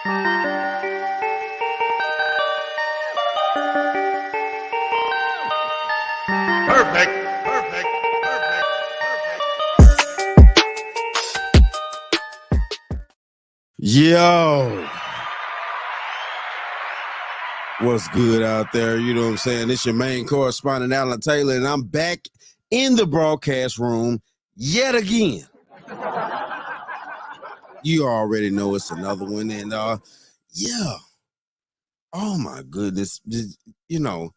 Perfect, perfect, perfect, Yo, what's good out there? You know what I'm saying? It's your main correspondent, Alan Taylor, and I'm back in the broadcast room yet again. You already know it's another one. And yeah, oh my goodness. You know,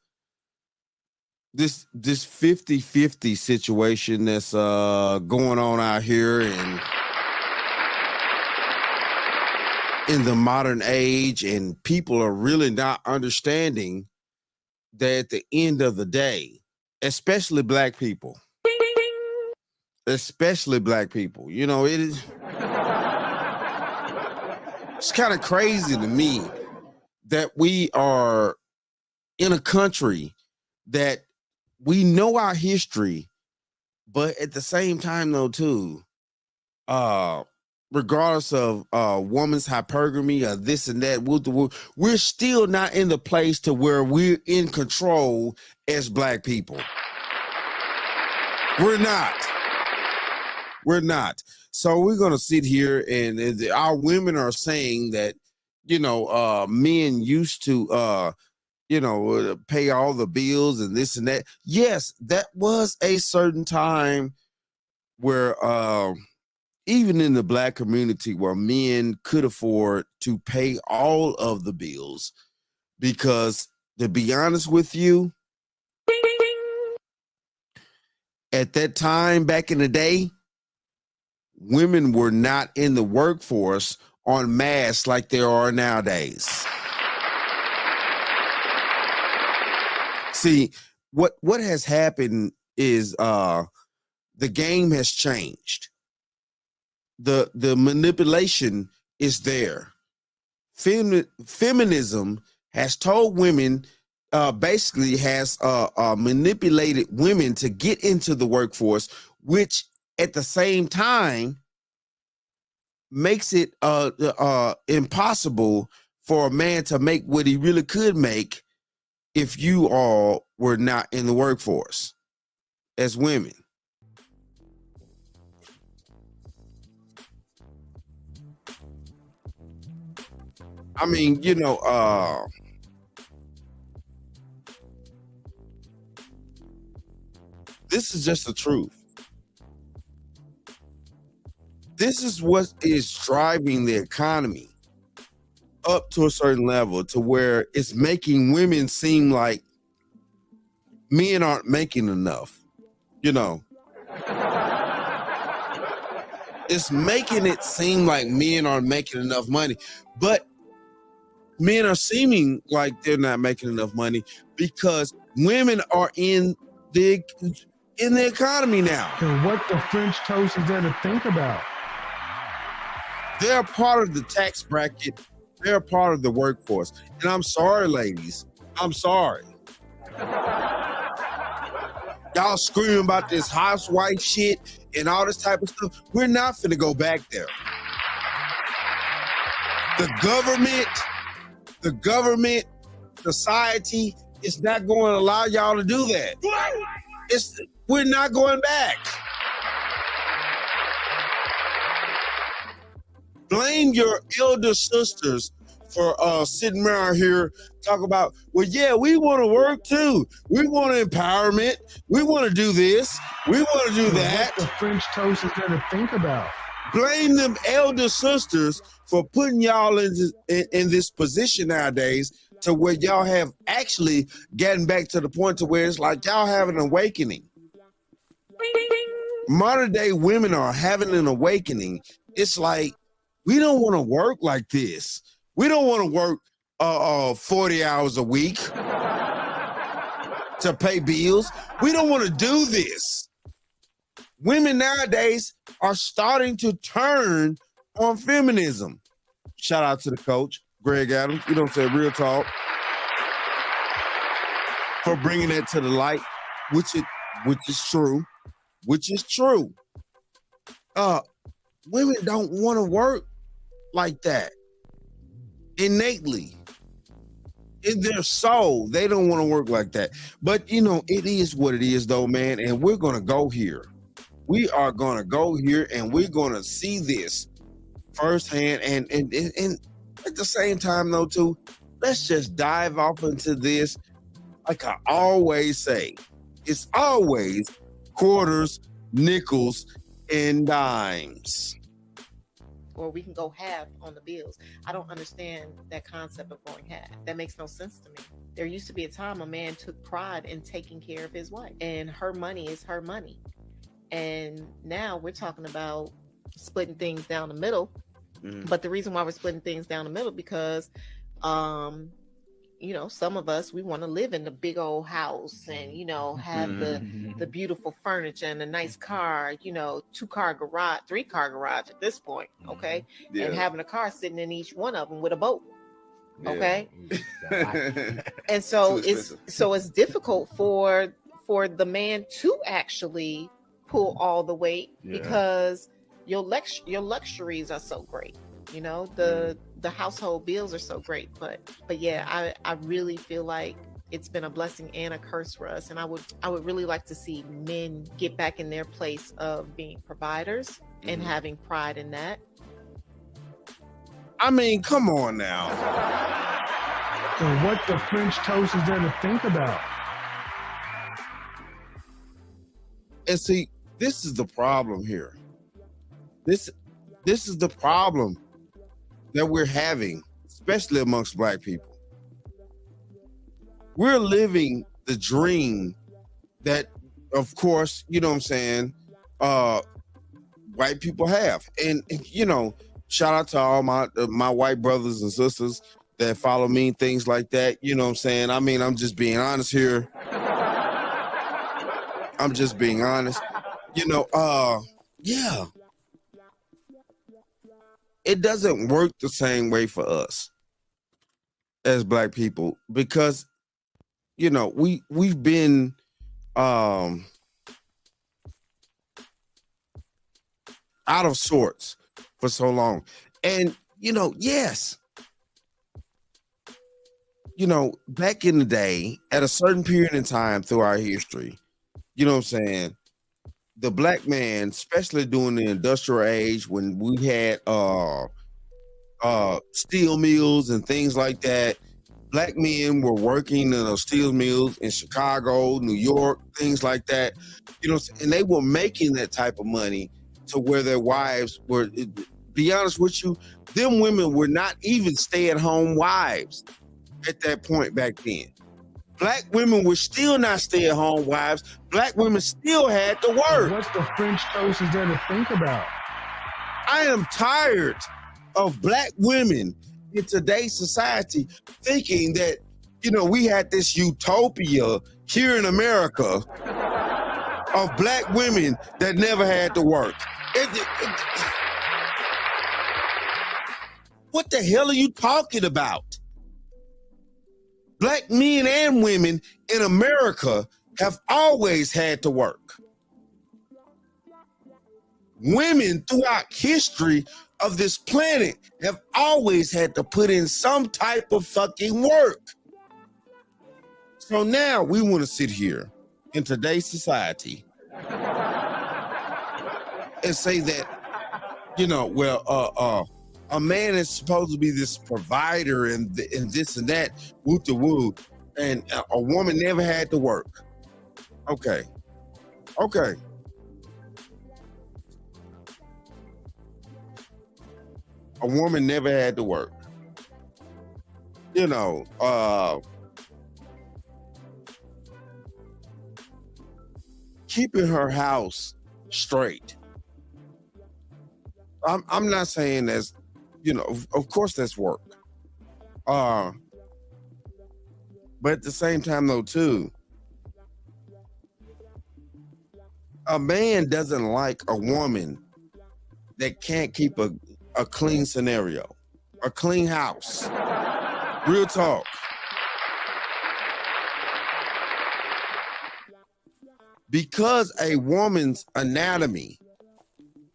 this 50-50 situation that's going on out here and in the modern age, and people are really not understanding that at the end of the day, especially black people, you know, it's kind of crazy to me that we are in a country that we know our history, but at the same time though too, uh regardless of woman's hypergamy or this and that, we're still not in the place to where we're in control as black people. We're not. So we're gonna sit here and our women are saying that, you know, men used to pay all the bills and this and that. Yes, that was a certain time where even in the black community where men could afford to pay all of the bills, because to be honest with you, at that time back in the day, women were not in the workforce en masse like there are nowadays. See, what has happened is the game has changed. The manipulation is there. Feminism has told women, basically has manipulated women to get into the workforce, which at the same time makes it impossible for a man to make what he really could make if you all were not in the workforce as women. I mean, you know, this is just the truth. This is what is driving the economy up to a certain level to where it's making women seem like men aren't making enough. You know, it's making it seem like men aren't making enough money, but men are seeming like they're not making enough money because women are in the economy now. And what the French toast is there to think about? They're part of the tax bracket. They're part of the workforce. And I'm sorry, ladies. I'm sorry. Y'all screaming about this housewife shit and all this type of stuff. We're not finna go back there. The government, society is not going to allow y'all to do that. We're not going back. Blame your elder sisters for sitting around here talking about, well, yeah, we want to work too. We want empowerment. We want to do this. We want to do that. What the French toast is there to think about? Blame them elder sisters for putting y'all in this position nowadays to where y'all have actually gotten back to the point to where it's like y'all have an awakening. Modern day women are having an awakening. It's like, we don't want to work like this. We don't want to work 40 hours a week to pay bills. We don't want to do this. Women nowadays are starting to turn on feminism. Shout out to the coach, Greg Adams. You know what I'm saying? Real talk. For bringing that to the light, which is true. Women don't want to work like that. innately. In their soul, they don't want to work like that. But it is what it is, though, man. And we're gonna go here. We are gonna go here, and we're gonna see this firsthand. And at the same time, though, too, let's just dive off into this. Like I always say, it's always quarters, nickels, and dimes. Or we can go half on the bills. I don't understand that concept of going half. That makes no sense to me. There used to be a time a man took pride in taking care of his wife, and her money is her money. And now we're talking about splitting things down the middle. But the reason why we're splitting things down the middle because some of us, we want to live in the big old house and, have the beautiful furniture and a nice car, 2-car garage, 3-car garage at this point. Okay. Yeah. And having a car sitting in each one of them with a boat. Okay. Yeah. And so it's difficult for the man to actually pull all the weight because your luxuries are so great. The household bills are so great, but yeah, I really feel like it's been a blessing and a curse for us. And I would really like to see men get back in their place of being providers and having pride in that. I mean, come on now. So what the French toast is there to think about? And see, this is the problem here. This is the problem that we're having, especially amongst Black people. We're living the dream that, of course, white people have. And shout out to all my white brothers and sisters that follow me, things like that. You know what I'm saying? I mean, I'm just being honest here. I'm just being honest. Yeah. It doesn't work the same way for us as Black people because, we've been out of sorts for so long. And, yes, back in the day, at a certain period in time through our history, the Black man, especially during the industrial age when we had steel mills and things like that, Black men were working in those steel mills in Chicago, New York, things like that, and they were making that type of money to where their wives were, be honest with you, them women were not even stay-at-home wives at that point back then. Black women were still not stay-at-home wives. Black women still had to work. What's the French toast is there to think about? I am tired of Black women in today's society thinking that, we had this utopia here in America of Black women that never had to work. What the hell are you talking about? Black men and women in America have always had to work. Women throughout history of this planet have always had to put in some type of fucking work. So now we want to sit here in today's society and say that, a man is supposed to be this provider and this and that, woo-to-woo, and a woman never had to work. Okay. A woman never had to work. Keeping her house straight. I'm not saying that's, of course that's work. But at the same time though too, a man doesn't like a woman that can't keep a clean scenario, a clean house. Real talk. Because a woman's anatomy,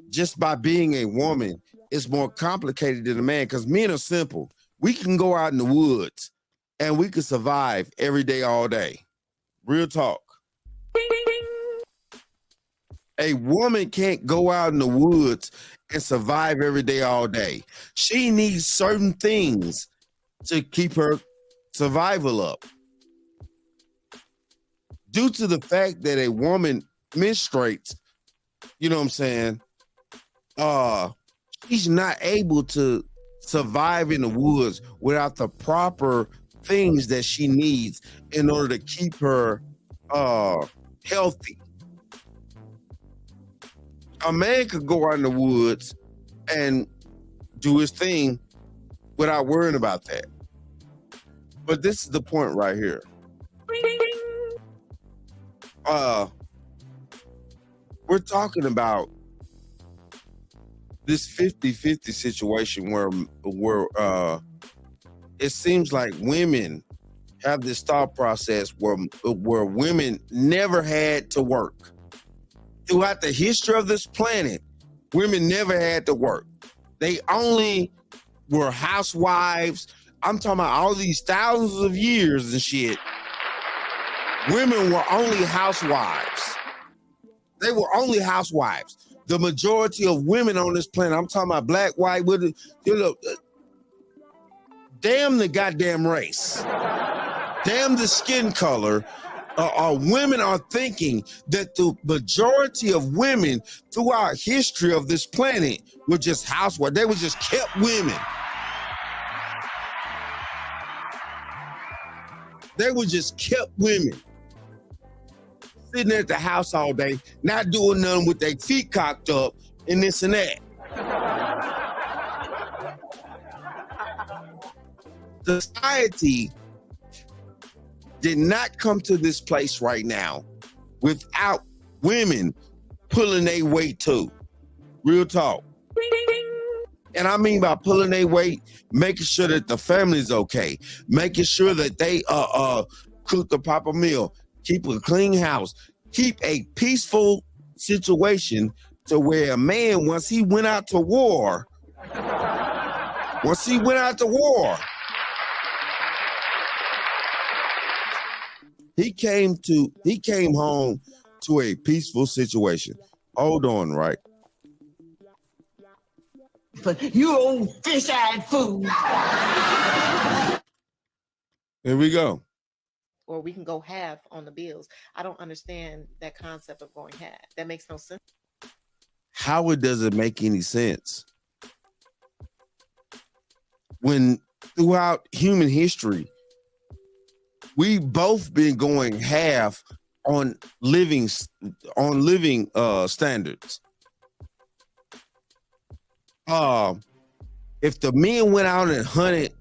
just by being a woman, is more complicated than a man, because men are simple. We can go out in the woods and we can survive every day, all day. Real talk. A woman can't go out in the woods and survive every day, all day. She needs certain things to keep her survival up. Due to the fact that a woman menstruates, you know what I'm saying? She's not able to survive in the woods without the proper things that she needs in order to keep her healthy. A man could go out in the woods and do his thing without worrying about that. But this is the point right here. We're talking about this 50-50 situation where it seems like women have this thought process where women never had to work. Throughout the history of this planet, women never had to work. They only were housewives. I'm talking about all these thousands of years and shit. Women were only housewives. They were only housewives. The majority of women on this planet, I'm talking about black, white, damn the goddamn race. Damn the skin color. Women are thinking that the majority of women throughout history of this planet were just housewives. They were just kept women. They were just kept women. Sitting at the house all day, not doing nothing with their feet cocked up and this and that. Society did not come to this place right now without women pulling their weight too. Real talk. And I mean by pulling their weight, making sure that the family's okay, making sure that they cook the proper meal, keep a clean house, keep a peaceful situation to where a man, once he went out to war, he came home to a peaceful situation. Hold on, right? You old fish-eyed fool. Here we go. Or we can go half on the bills. I don't understand that concept of going half. That makes no sense. How it doesn't make any sense? When throughout human history, we both been going half on living standards. If the men went out and hunted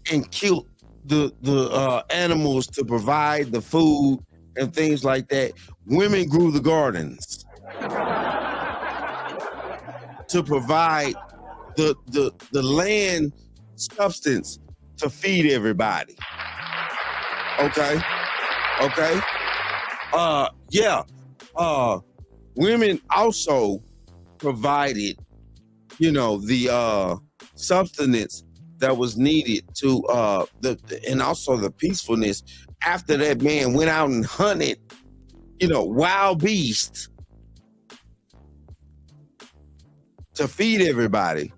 and killed the animals to provide the food and things like that, women grew the gardens to provide the land substance to feed everybody. Okay. Women also provided, the sustenance that was needed to and also the peacefulness after that man went out and hunted, wild beasts to feed everybody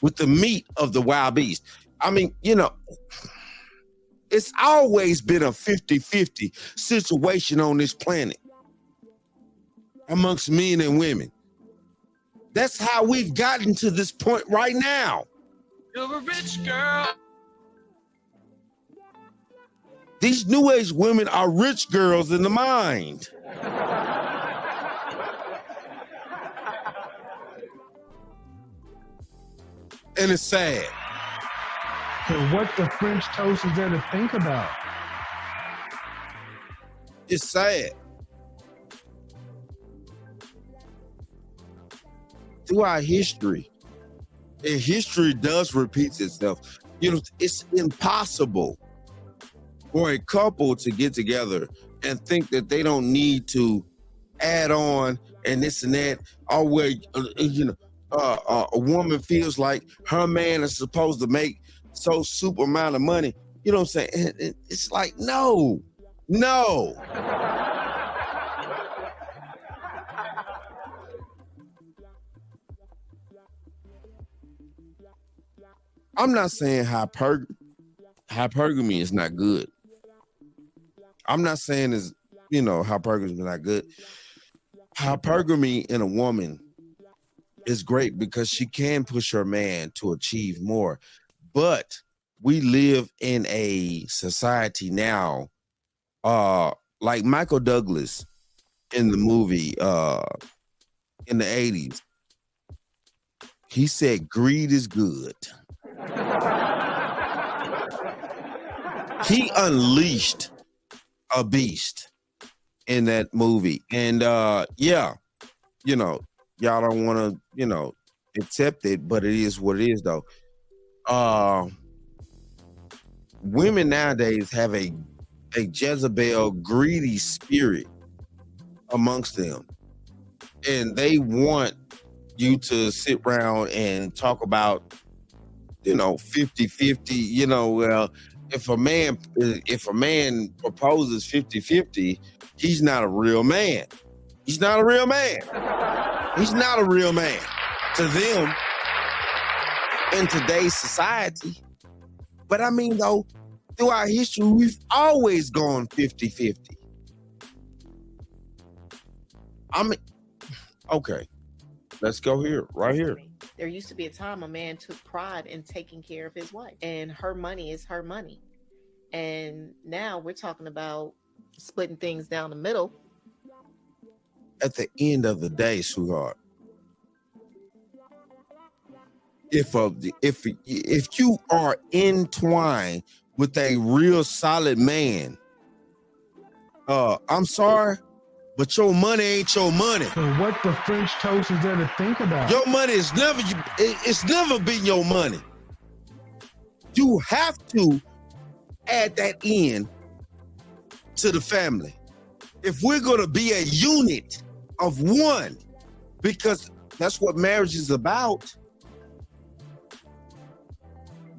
with the meat of the wild beast. I mean, it's always been a 50-50 situation on this planet amongst men and women. That's how we've gotten to this point right now. You're a rich girl. These new age women are rich girls in the mind. And it's sad. So what the French toast is there to think about? It's sad. Throughout history, and history does repeat itself. It's impossible for a couple to get together and think that they don't need to add on and this and that. a woman feels like her man is supposed to make so super amount of money. You know what I'm saying? It's like, no. I'm not saying hypergamy is not good. I'm not saying hypergamy is not good. Hypergamy in a woman is great because she can push her man to achieve more. But we live in a society now, like Michael Douglas in the movie in the 80s. He said, greed is good. He unleashed a beast in that movie. And y'all don't want to, accept it, but it is what it is though. Women nowadays have a Jezebel greedy spirit amongst them. And they want you to sit around and talk about, 50-50, well, if a man proposes 50-50, he's not a real man. He's not a real man. He's not a real man to them in today's society. But I mean, though, throughout history, we've always gone 50-50. I mean, okay, let's go here, right here. There used to be a time a man took pride in taking care of his wife, and her money is her money. And now we're talking about splitting things down the middle. At the end of the day, sweetheart, if you are entwined with a real solid man, I'm sorry, but your money ain't your money. So what the French toast is there to think about? Your money is it's never been your money. You have to add that in to the family. If we're going to be a unit of one, because that's what marriage is about.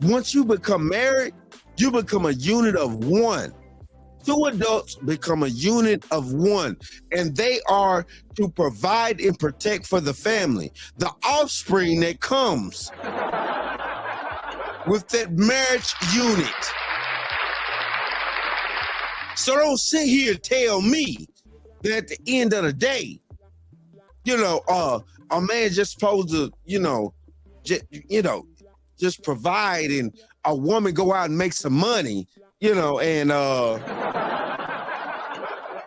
Once you become married, you become a unit of one. Two adults become a unit of one, and they are to provide and protect for the family, the offspring that comes with that marriage unit. So don't sit here and tell me that at the end of the day, a man just supposed to, just provide, and a woman go out and make some money, and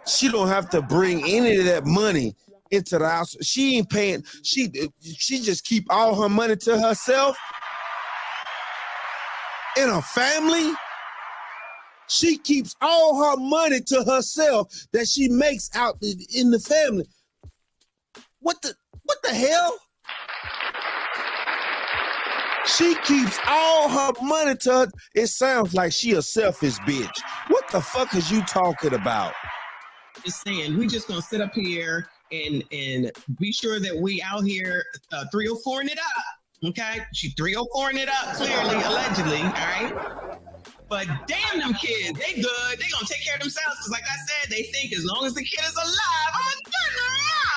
she don't have to bring any of that money into the house. She ain't paying. She just keep all her money to herself. In a family, she keeps all her money to herself that she makes out in the family. What the hell? She keeps all her money to her. It sounds like she a selfish bitch. What the fuck is you talking about? Just saying, we just gonna sit up here and be sure that we out here 304ing it up, okay? She 304ing it up, clearly, allegedly, all right? But damn them kids, they good. They gonna take care of themselves, because like I said, they think as long as the kid is alive, I'm a good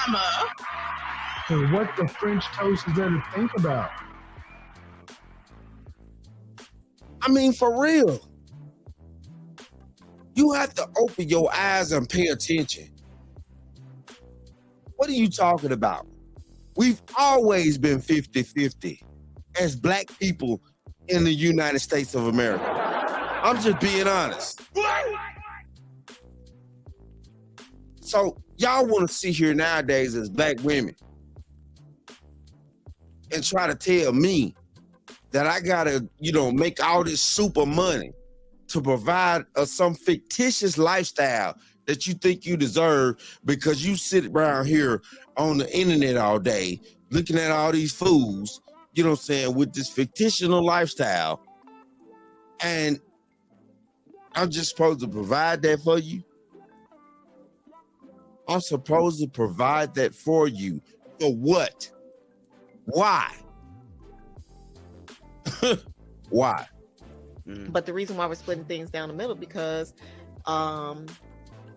mama. So what the French toast is there to think about? I mean, for real. You have to open your eyes and pay attention. What are you talking about? We've always been 50-50 as Black people in the United States of America. I'm just being honest. So y'all want to sit here nowadays as Black women and try to tell me that I gotta, make all this super money to provide some fictitious lifestyle that you think you deserve because you sit around here on the internet all day looking at all these fools, with this fictitious lifestyle, and I'm just supposed to provide that for you? I'm supposed to provide that for you. For what? Why? Why? But the reason why we're splitting things down the middle, because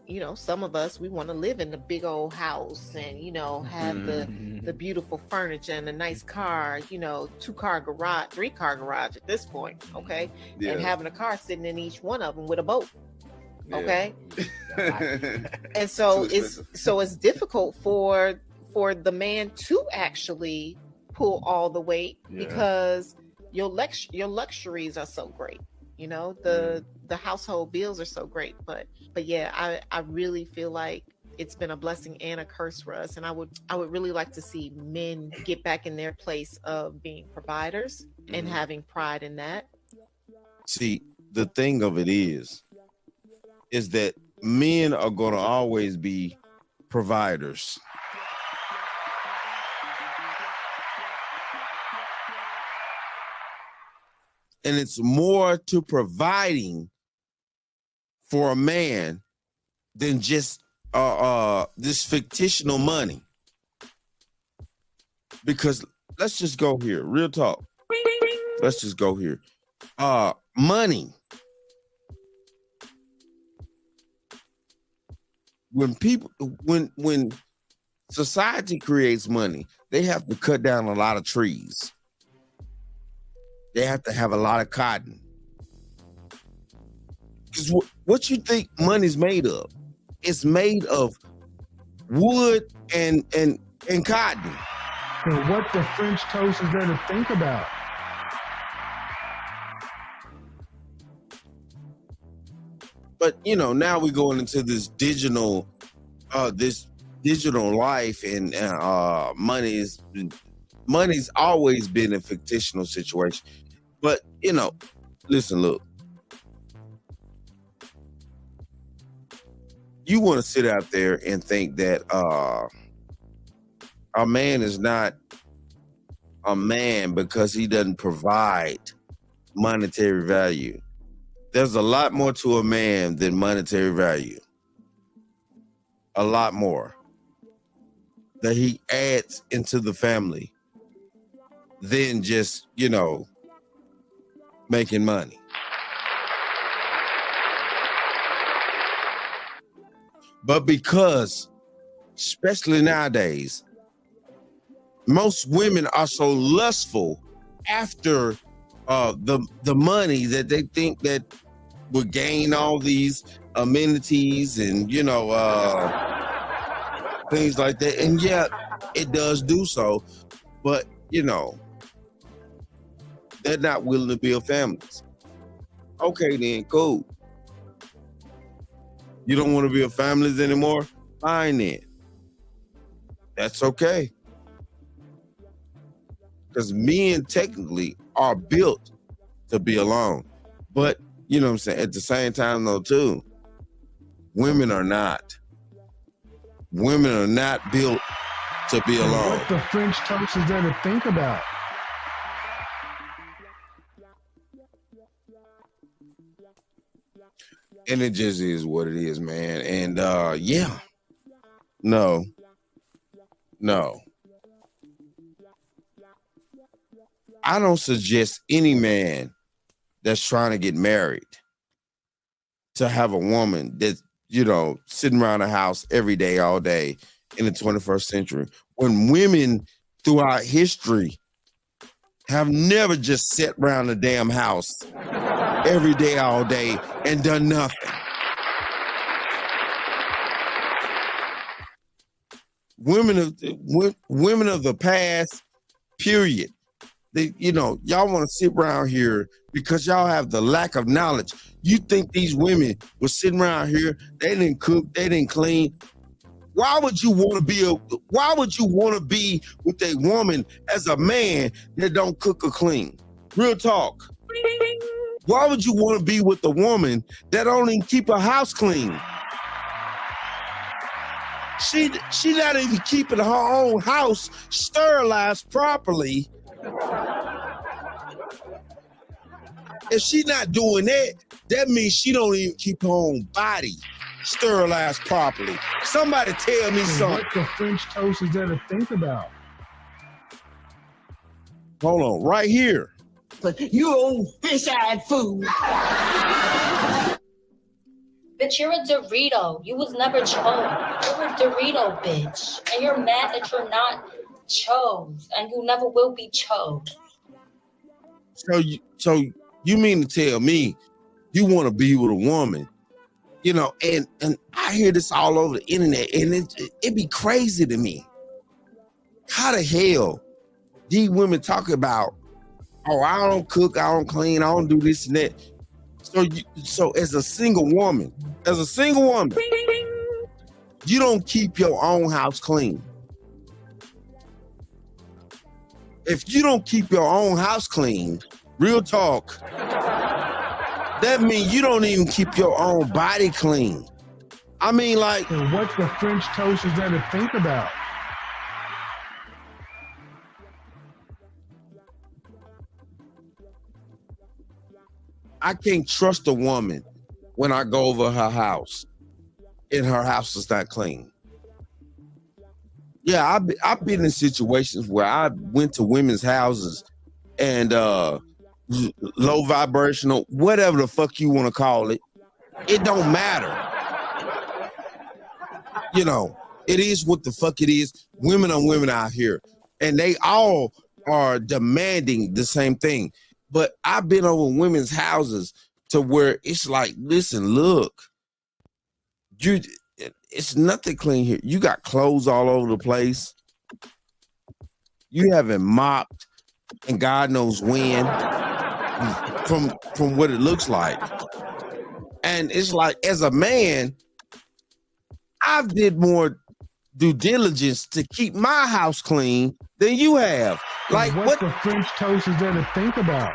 you know, some of us, we want to live in the big old house and, you know, have the beautiful furniture and a nice car, you know, 2-car garage, 3-car garage at this point, okay? Yeah. And having a car sitting in each one of them with a boat, okay? And so it's difficult for the man to actually pull all the weight because your luxuries are so great. You know, the household bills are so great, but yeah, I really feel like it's been a blessing and a curse for us, and I would really like to see men get back in their place of being providers and having pride in that. See, the thing of it is that men are going to always be providers. And it's more to providing for a man than just this fictional money. Because let's just go here, real talk. Let's just go here. Money. When society creates money, they have to cut down a lot of trees. They have to have a lot of cotton. Because what you think money's made of? It's made of wood and cotton. So what the French toast is there to think about? But you know, now we're going into this digital life, and money's always been a fictional situation. But you know, listen, look. You want to sit out there and think that a man is not a man because he doesn't provide monetary value. There's a lot more to a man than monetary value. A lot more that he adds into the family than just, you know, making money. But because, especially nowadays, most women are so lustful after the money that they think that will gain all these amenities and, you know, things like that. And yeah, it does do so. But, you know, they're not willing to build families. Okay, then, cool. You don't want to build families anymore? Fine then. That's okay. Because men technically are built to be alone. But, you know what I'm saying, at the same time though too, women are not. Women are not built to be alone. What the French toast is there to think about? And it just is what it is, man. And yeah. No. I don't suggest any man that's trying to get married to have a woman that's, you know, sitting around the house every day, all day in the 21st century, when women throughout history have never just sat around the damn house every day, all day, and done nothing. Women of the past, period. They, you know, y'all want to sit around here because y'all have the lack of knowledge. You think these women were sitting around here, they didn't cook, they didn't clean. Why would you want to be with a woman as a man that don't cook or clean? Real talk. Why would you want to be with a woman that don't even keep her house clean? She not even keeping her own house sterilized properly. If she not doing that, that means she don't even keep her own body sterilized properly. Somebody tell me something. What the French toast is there to think about? Hold on, right here. You old fish-eyed fool. Bitch, you're a Dorito. You was never chose. You're a Dorito, bitch. And you're mad that you're not chose. And you never will be chose. So you mean to tell me you want to be with a woman, you know, and I hear this all over the internet, and it be crazy to me. How the hell these women talk about, oh, I don't cook, I don't clean, I don't do this and that. So as a single woman, you don't keep your own house clean. If you don't keep your own house clean, real talk, that means you don't even keep your own body clean. I mean, like, And what the French toast is there to think about? I can't trust a woman when I go over her house and her house is not clean. Yeah, I've been in situations where I went to women's houses and low vibrational, whatever the fuck you want to call it, it don't matter. You know, it is what the fuck it is. Women are women out here, and they all are demanding the same thing. But I've been over women's houses to where it's like, listen, look, it's nothing clean here. You got clothes all over the place. You haven't mopped, and God knows when, from what it looks like. And it's like, as a man, I've did more due diligence to keep my house clean than you have. Like, And what? the French toast is there to think about?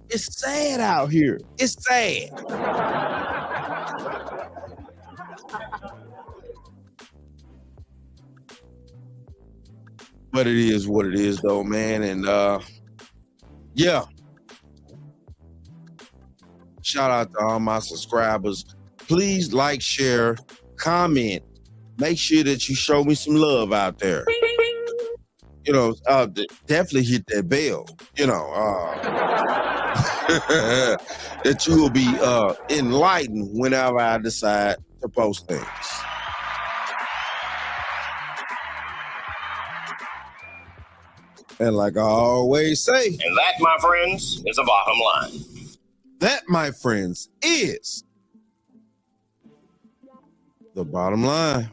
It's sad out here. It's sad. But it is what it is, though, man. And yeah. Shout out to all my subscribers. Please like, share, comment. Make sure that you show me some love out there. You know, definitely hit that bell. You know, that you will be enlightened whenever I decide to post things. And like I always say, And that, my friends, is a bottom line. that, my friends, is the bottom line.